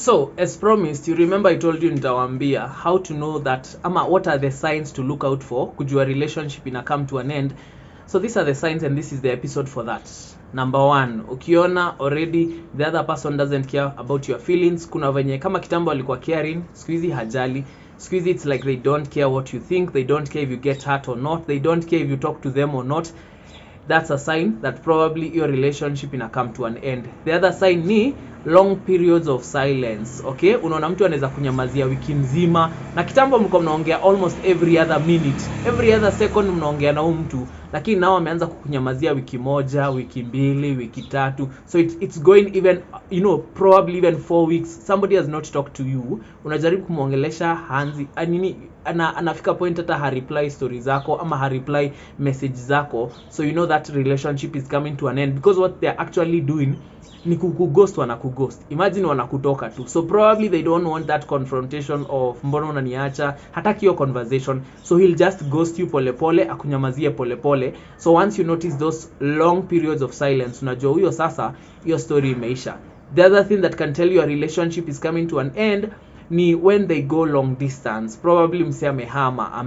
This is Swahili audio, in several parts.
So as promised, you remember I told you nitawambia how to know that ama what are the signs to look out for kujua relationship ina come to an end. So these are the signs and this is the episode for that. Number 1, ukiona already the other person doesn't care about your feelings. Kuna venye kama kitambo alikuwa caring, siku hizi hajali. Siku hizi it's like they don't care what you think, they don't care if you get hurt or not, they don't care if you talk to them or not. That's a sign that probably your relationship ina come to an end. The other sign ni long periods of silence. Okay, unaona mtu anaweza kunyamazia wiki mzima, na kitambo mlikuwa mnaongea almost every other minute, every other second mnaongea na mtu, lakini nao ameanza kukunyamazia wiki moja, wiki mbili, wiki tatu. So it's going even, probably even 4 weeks. Somebody has not talked to you. Unajaribu kumuongelesha hanzi anini anafika point hata ha reply stories zako ama ha reply message zako. So you know that relationship is coming to an end, because what they are actually doing ni kukughost, wanakughost. Imagine wanakutoka tu. So probably they don't want that confrontation of mbona unaniacha, hataki hiyo conversation. So he'll just ghost you polepole, akunyamazie polepole. So once you notice those long periods of silence, unajua huyo sasa hiyo story imeisha. The other thing that can tell you a relationship is coming to an end ni when they go long distance. Probably mse amehama,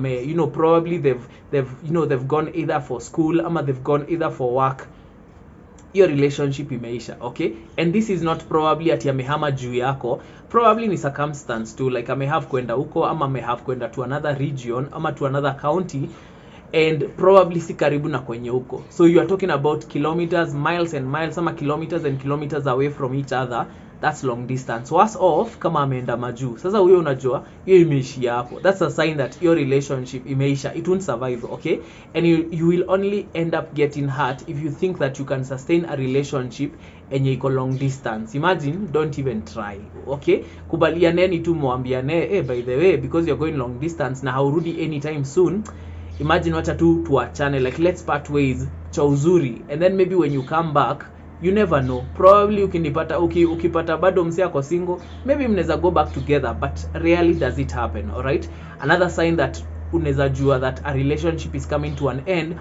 probably they've gone either for school ama they've gone either for work. Your relationship imeisha. Okay, and this is not probably ati amehama juu yako, probably ni circumstance too, like amehave kwenda huko ama amehave kwenda to another region ama to another county, and probably si karibu na kwenye huko. So you are talking about kilometers, miles and miles, ama kilometers and kilometers away from each other. That's long distance. Worse off kama ameenda majuu. Sasa huyo unajua hiyo imeishia hapo. That's a sign that your relationship imeisha. It won't survive. Okay, and you will only end up getting hurt if you think that you can sustain a relationship enye iko long distance. Imagine, don't even try. Okay, kubalianeni tu, muambiane by the way, because you're going long distance na haurudi anytime soon, imagine wacha tu tuachane, like let's part ways cha uzuri, and then maybe when you come back, you never know, probably ukipata bado mse ako single, maybe mnaweza go back together, but rarely does it happen. All right, another sign that unaweza jua that a relationship is coming to an end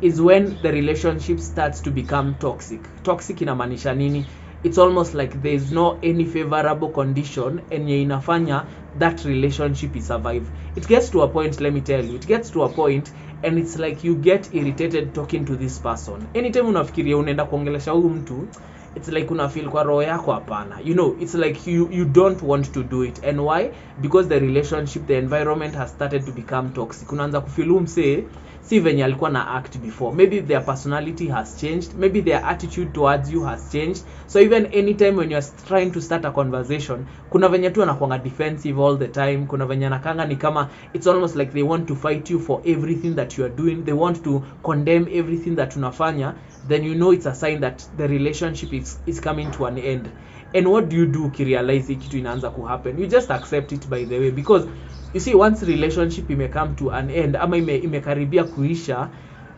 is when the relationship starts to become toxic. Toxic inamaanisha nini? It's almost like there is no any favorable condition enye inafanya that relationship is survive. It gets to a point, let me tell you, it gets to a point and it's like you get irritated talking to this person. Anytime unafikiria unaenda kuongelesha huyu mtu, it's like una feel kwa roho yako hapana. It's like you don't want to do it. And why? Because the relationship, the environment has started to become toxic. Unaanza kufeel mse si venye alikuwa na act before. Maybe their personality has changed, maybe their attitude towards you has changed. So even anytime when you're trying to start a conversation, kuna venye tu anakuanga defensive all the time. Kuna venye anakanga ni kama it's almost like they want to fight you for everything that you are doing. They want to condemn everything that unafanya. Then it's a sign that the relationship is coming to an end. And what do you do ukirealize kitu inaanza ku happen? You just accept it, by the way, because you see, once relationship come to an end ama imekaribia kuisha,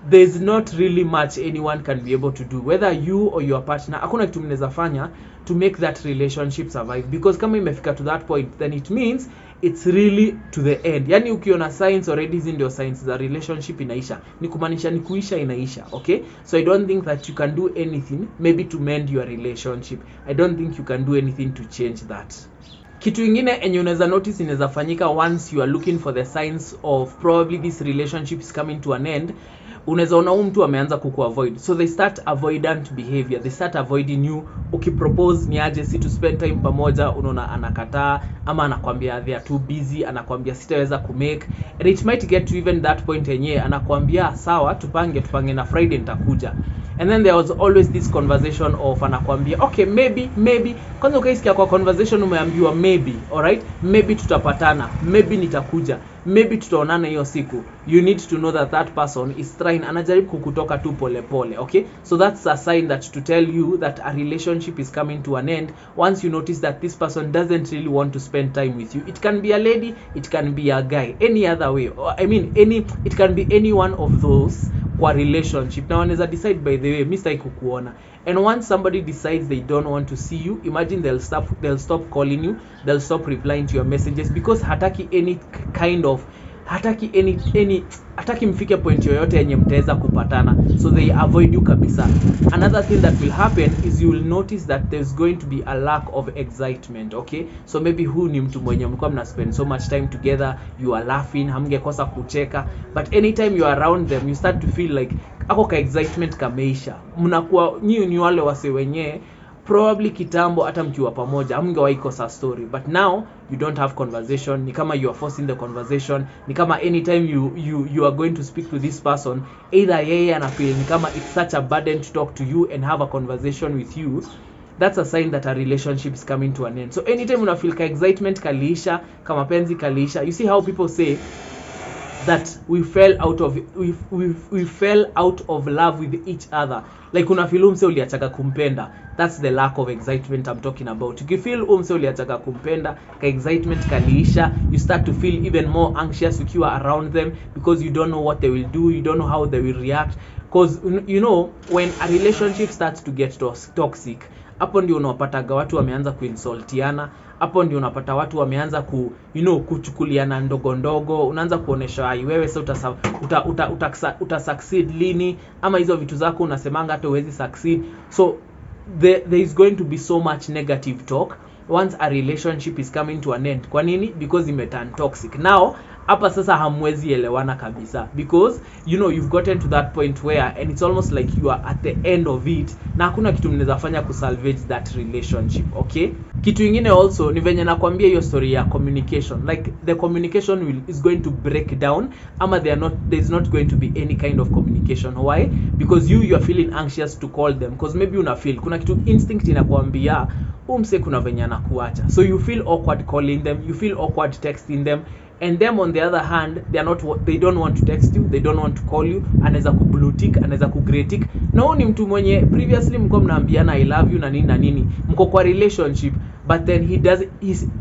there's not really much anyone can be able to do, whether you or your partner. Hakuna kitu mnaweza fanya to make that relationship survive, because kama imefika to that point, then it means it's really to the end. Yani ukiona signs already, hizi ndio signs za relationship inaisha, ni kumaanisha ni kuisha inaisha. Okay, so I don't think that you can do anything maybe to mend your relationship. I don't think you can do anything to change that. Kitu ingine enye unaweza notice inaweza fanyika once you are looking for the signs of probably this relationship is coming to an end, unaweza ona mtu ameanza kukuavoid. So they start avoidant behavior, they start avoiding you. Ukipropose ni aje si to spend time pamoja, unaona anakataa, ama anakuambia they are too busy, anakuambia sitaweza kumake. And it might get to even that point enye anakuambia sawa tupange na Friday nitakuja. And then there was always this conversation of anakuambia okay, maybe kwanza ukaisikia kwa conversation umeambiwa maybe, all right, maybe tutapatana, maybe nitakuja, maybe tutaonana hiyo siku. You need to know that that person is trying, anajaribu kukutoka tu pole. Okay, so that's a sign that to tell you that a relationship is coming to an end. Once you notice that this person doesn't really want to spend time with you, it can be a lady, it can be a guy, any other way, it can be any one of those kwa relationship. Now wanaweza decide, by the way, mimi kukuona. And once somebody decides they don't want to see you, imagine they'll stop calling you, they'll stop replying to your messages, because hataki any kind of hataki mfike point yoyote yenye mtaweza kupatana, so they avoid you kabisa. Another thing that will happen is you will notice that there's going to be a lack of excitement. Okay, so maybe huu ni mtu mwenye mlikuwa mna spend so much time together, you are laughing, hamngekosa kucheka, but anytime you are around them you start to feel like ako ka excitement kameisha. Mnakuwa ni wale wase wenye probably kitambo hata mkiwa pamoja hamngewahi kosa story, but now you don't have conversation. Ni kama you are forcing the conversation, ni kama anytime you are going to speak to this person, either yeye ana feel ni kama it's such a burden to talk to you and have a conversation with you. That's a sign that a relationship is coming to an end. So anytime una feel ka excitement kaliisha, kama penzi kaliisha, you see how people say that we fell out of love with each other. Like una feel umse uliachaga kumpenda, that's the lack of excitement I'm talking about. You feel umse uliachaga kumpenda, ka excitement kaliisha, you start to feel even more anxious ukiwa around them because you don't know what they will do, you don't know how they will react. Because you know, when a relationship starts to get toxic, hapo ndio unapataga watu wameanza kuinsultiana, hapo ndio unapata watu wameanza kuchukuliana ndogo ndogo, unaanza kuonesha wewe sasa uta succeed lini, ama hizo vitu zako unasemanga hata huwezi succeed. So there is going to be so much negative talk once a relationship is coming to an end. Kwa nini? Because imeturn toxic. Now hapa sasa hamwezi elewana kabisa, because you've gotten to that point where and it's almost like you are at the end of it, na hakuna kitu mnaweza fanya kusalvage that relationship. Okay, kitu kingine also ni venye nakwambia hiyo story ya communication, like the communication is going to break down, ama there's not going to be any kind of communication. Why? Because you are feeling anxious to call them, because maybe una feel kuna kitu instinct inakwambia umse kuna venye anakuacha, so you feel awkward calling them, you feel awkward texting them. And them on the other hand, they don't want to text you, they don't want to call you. Anaweza ku blue tick, anaweza ku grey tick. Na huyu ni mtu mwenye previously mko mnaambiana I love you na nini na nini, mko kwa relationship, but then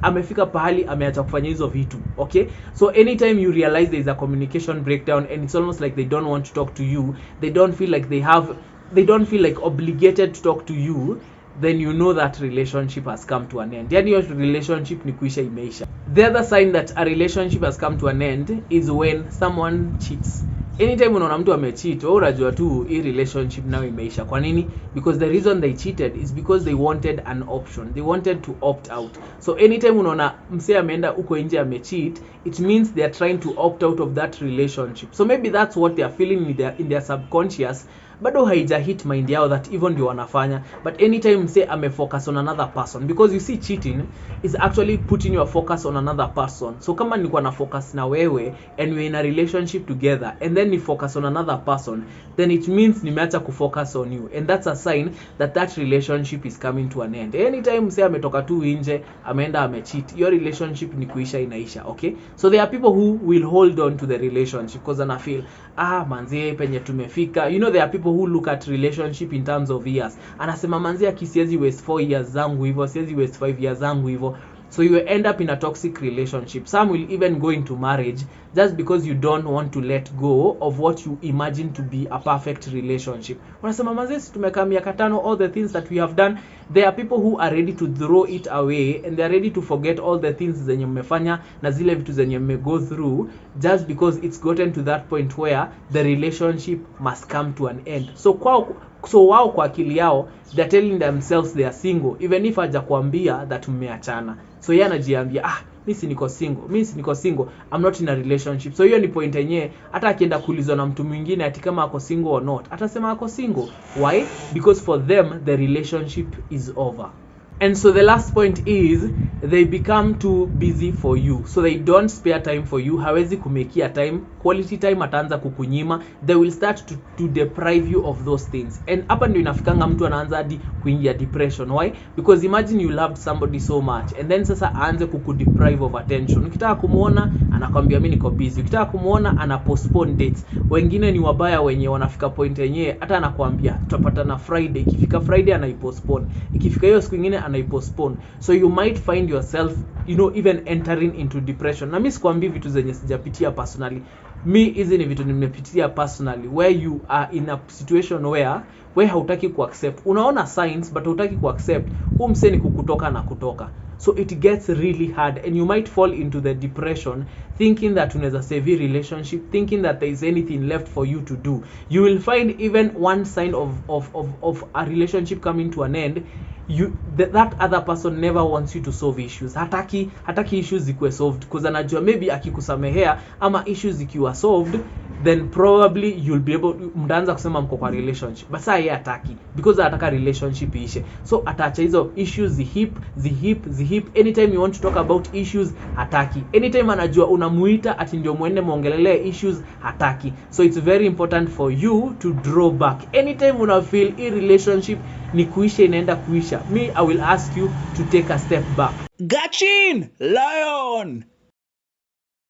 amefika pahali ameacha kufanya hizo vitu. Okay, so anytime you realize there is a communication breakdown and it's almost like they don't want to talk to you, they don't feel like obligated to talk to you, then you know that relationship has come to an end. Yani your relationship ni kuisha imeisha. The other sign that a relationship has come to an end is when someone cheats. Anytime unaona mtu amecheat, wewe unajua tu hii relationship nayo imeisha. Kwa nini? Because the reason they cheated is because they wanted an option. They wanted to opt out. So anytime unaona msee ameenda uko nje amecheat, it means they are trying to opt out of that relationship. So maybe that's what they are feeling in their subconscious. Bado haija hit mind yao that even ndio wanafanya, but anytime msee amefocus on another person, because you see cheating is actually putting your focus on another person. So kama nilikuwa na focus na wewe and we're in a relationship together and then ni focus on another person, then it means nimeacha kufocus on you, and that's a sign that relationship is coming to an end. Anytime msee ametoka tu nje ameenda amecheat, your relationship ni kuisha inaisha. Okay, so there are people who will hold on to the relationship because ana feel manzi penye tumefika. There are people who look at relationship in terms of years. Anasema manzi akisiezi waste 4 years zangu hivyo, siezi waste 5 years zangu hivyo. So you end up in a toxic relationship. Some will even go into marriage just because you don't want to let go of what you imagine to be a perfect relationship. Unasema manzi tumekaa miaka 5, all the things that we have done. There are people who are ready to throw it away and they are ready to forget all the things zenye mmefanya na zile vitu zenye go through, just because it's gotten to that point where the relationship must come to an end. So wao kwa akili yao, they're telling themselves they are single even if hajakwambia that mmeachana. So yeye anajiambia mimi niko single, I'm not in a relationship. So hiyo ni point yenyewe hata akienda kuulizwa na mtu mwingine ati kama ako single or not, atasema ako single. Why? Because for them the relationship is over. And so the last point is they become too busy for you, so they don't spare time for you. Hawezi kumekia time, quality time ataanza kukunyima. They will start to deprive you of those things, and hapa ndio inafikanga mtu anaanza hadi kuingia depression. Why? Because imagine you loved somebody so much and then sasa aanze kukudeprive of attention. Ukitaka kumuona anakwambia mimi niko busy, ukitaka kumuona ana postpone dates. Wengine ni wabaya wenye wanafika point yenyewe hata anakwambia tutapatana Friday, ikifika Friday anaipostpone, ikifika hiyo siku nyingine anaipostpone. So you might find yourself even entering into depression. Na mimi sikwambii vitu zenye sijapitia personally. Hizi ni vitu nimepitia personally, where you are in a situation where hautaki kuaccept. Unaona signs but hautaki kuaccept. Umse ni kukutoka na kutoka. So it gets really hard, and you might fall into the depression thinking that unaweza save relationship, thinking that there is anything left for you to do. You will find even one sign of a relationship coming to an end, that other person never wants you to solve issues. Hataki issues zikuwe solved, because anajua maybe akikusamehea ama issues zikiwa solved, then probably you'll be able, mtaanza kusema mko kwa relationship. But saa yeye hataki, because anataka relationship iishe. So ataacha hizo issues zihip. Anytime you want to talk about issues, hataki. Anytime anajua unamuita ati ndio muende muongelelea issues, hataki. So it's very important for you to draw back. Anytime una feel relationship ni kuisha, inaenda kuisha, I will ask you to take a step back. Gachin Lion